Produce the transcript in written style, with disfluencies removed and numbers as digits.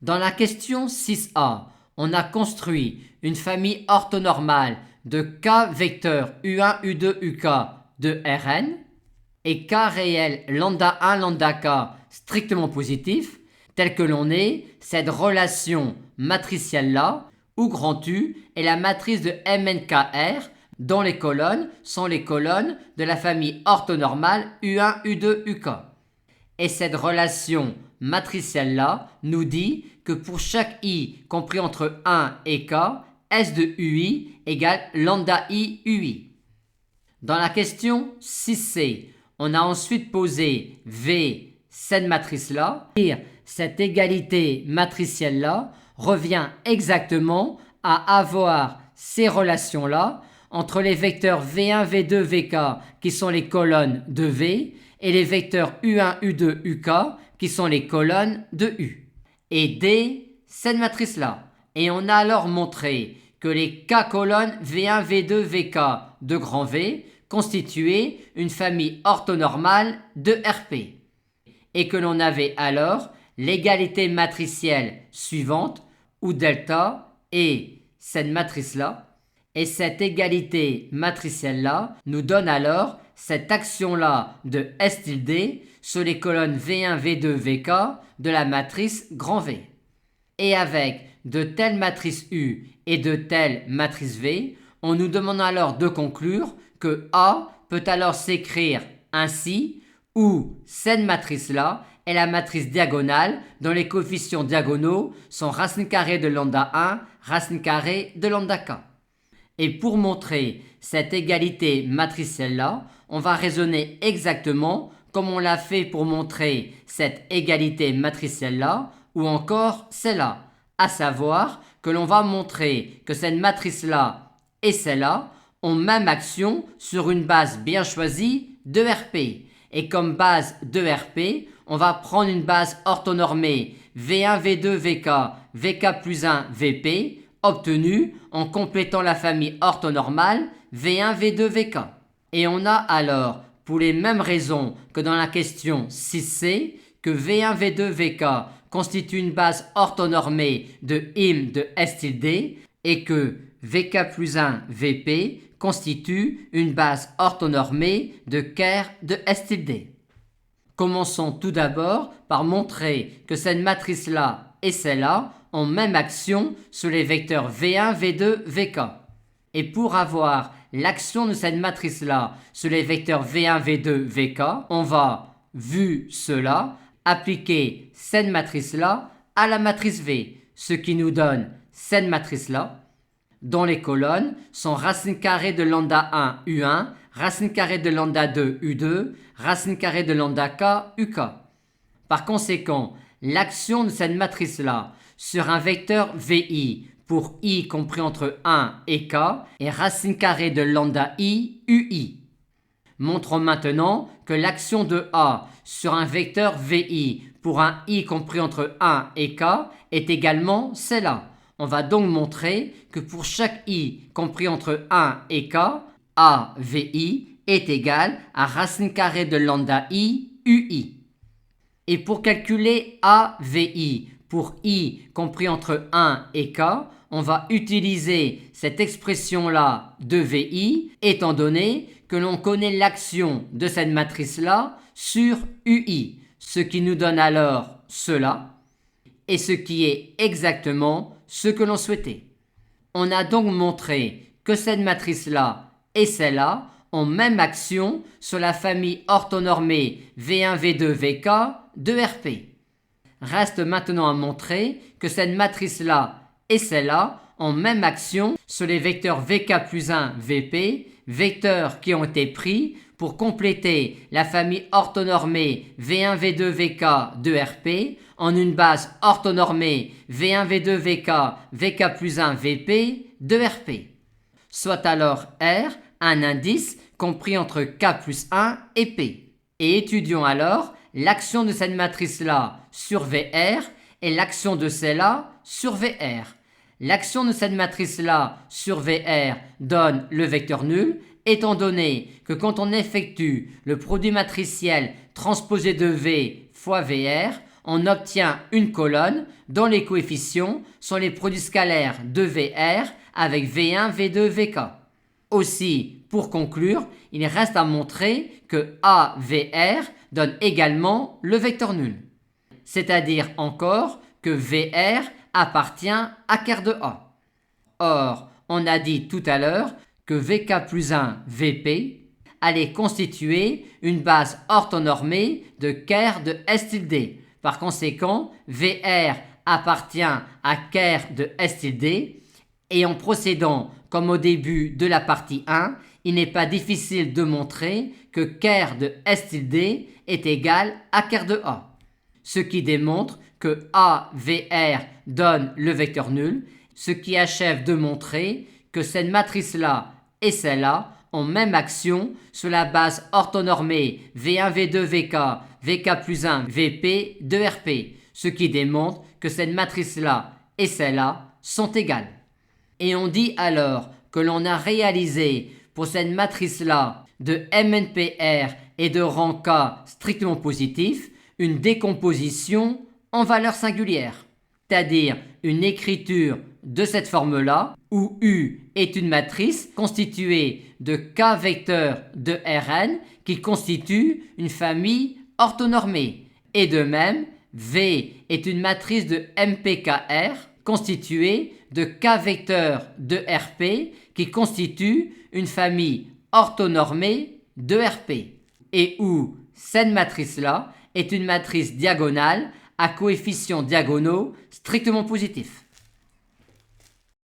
Dans la question 6a, on a construit une famille orthonormale de k vecteurs U1, U2, UK de Rn et k réel lambda 1, lambda k strictement positif, tel que l'on est cette relation matricielle-là, où grand U est la matrice de MNKR, dont les colonnes sont les colonnes de la famille orthonormale U1, U2, UK. Et cette relation matricielle-là nous dit que pour chaque i compris entre 1 et k, S de UI égale lambda i UI. Dans la question 6c, on a ensuite posé V, cette matrice-là. Cette égalité matricielle-là revient exactement à avoir ces relations-là entre les vecteurs V1, V2, Vk qui sont les colonnes de V et les vecteurs U1, U2, UK qui sont les colonnes de U. Et D, cette matrice-là. Et on a alors montré que les K colonnes V1, V2, Vk de grand V constituaient une famille orthonormale de Rp. Et que l'on avait alors l'égalité matricielle suivante où delta est cette matrice-là. Et cette égalité matricielle-là nous donne alors cette action-là de S tilde sur les colonnes V1, V2, Vk de la matrice grand V. Et avec de telles matrices U et de telles matrices V, on nous demande alors de conclure que A peut alors s'écrire ainsi, où cette matrice-là est la matrice diagonale dont les coefficients diagonaux sont racine carrée de lambda 1, racine carrée de lambda k. Et pour montrer cette égalité matricielle-là, on va raisonner exactement comme on l'a fait pour montrer cette égalité matricielle-là, ou encore celle-là, à savoir que l'on va montrer que cette matrice-là et celle-là ont même action sur une base bien choisie de Rp. Et comme base de Rp, on va prendre une base orthonormée V1, V2, Vk, Vk plus 1, Vp, obtenue en complétant la famille orthonormale V1, V2, Vk. Et on a alors, pour les mêmes raisons que dans la question 6c, que V1, V2, Vk constitue une base orthonormée de im de S tilde et que Vk plus 1, Vp constitue une base orthonormée de ker de S tilde. Commençons tout d'abord par montrer que cette matrice-là et celle-là ont même action sur les vecteurs V1, V2, Vk. Et pour avoir l'action de cette matrice-là sur les vecteurs V1, V2, Vk, on va, vu cela, appliquer cette matrice-là à la matrice V, ce qui nous donne cette matrice-là, dont les colonnes sont racine carrée de lambda 1, U1, racine carrée de lambda 2, U2, racine carrée de lambda k, UK. Par conséquent, l'action de cette matrice-là sur un vecteur VI pour i compris entre 1 et k est racine carrée de lambda i, UI. Montrons maintenant que l'action de A sur un vecteur VI pour un i compris entre 1 et k est également celle-là. On va donc montrer que pour chaque i compris entre 1 et k, AVI est égal à racine carrée de lambda i, UI. Et pour calculer AVI pour i compris entre 1 et k, on va utiliser cette expression-là de VI, étant donné que l'on connaît l'action de cette matrice-là sur UI, ce qui nous donne alors cela, et ce qui est exactement ce que l'on souhaitait. On a donc montré que cette matrice-là et celle-là ont même action sur la famille orthonormée V1, V2, Vk de Rp. Reste maintenant à montrer que cette matrice-là et celle-là ont même action sur les vecteurs Vk plus 1, Vp, vecteurs qui ont été pris pour compléter la famille orthonormée V1, V2, Vk de Rp en une base orthonormée V1, V2, Vk, Vk plus 1, Vp de Rp. Soit alors R un indice compris entre k plus 1 et p. Et étudions alors l'action de cette matrice-là sur VR et l'action de celle-là sur VR. L'action de cette matrice-là sur VR donne le vecteur nul, étant donné que quand on effectue le produit matriciel transposé de V fois VR, on obtient une colonne dont les coefficients sont les produits scalaires de VR avec V1, V2, Vk. Aussi, pour conclure, il reste à montrer que AVR donne également le vecteur nul. C'est-à-dire encore que VR appartient à ker de A. Or, on a dit tout à l'heure que Vk plus 1 Vp allait constituer une base orthonormée de ker de S tilde. Par conséquent, VR appartient à ker de S tilde et en procédant comme au début de la partie 1, il n'est pas difficile de montrer que ker de S tilde est égal à ker de A. Ce qui démontre que AVR donne le vecteur nul, ce qui achève de montrer que cette matrice-là et celle-là ont même action sur la base orthonormée V1, V2, Vk, Vk plus 1, Vp de Rp, ce qui démontre que cette matrice-là et celle-là sont égales. Et on dit alors que l'on a réalisé pour cette matrice-là de MNPR et de rang K strictement positif une décomposition en valeur singulière, c'est-à-dire une écriture de cette forme-là où U est une matrice constituée de K vecteurs de Rn qui constitue une famille orthonormée. Et de même, V est une matrice de MPKR constituée de K vecteurs de Rp qui constitue une famille orthonormée de Rp. Et où cette matrice-là est une matrice diagonale à coefficients diagonaux strictement positifs.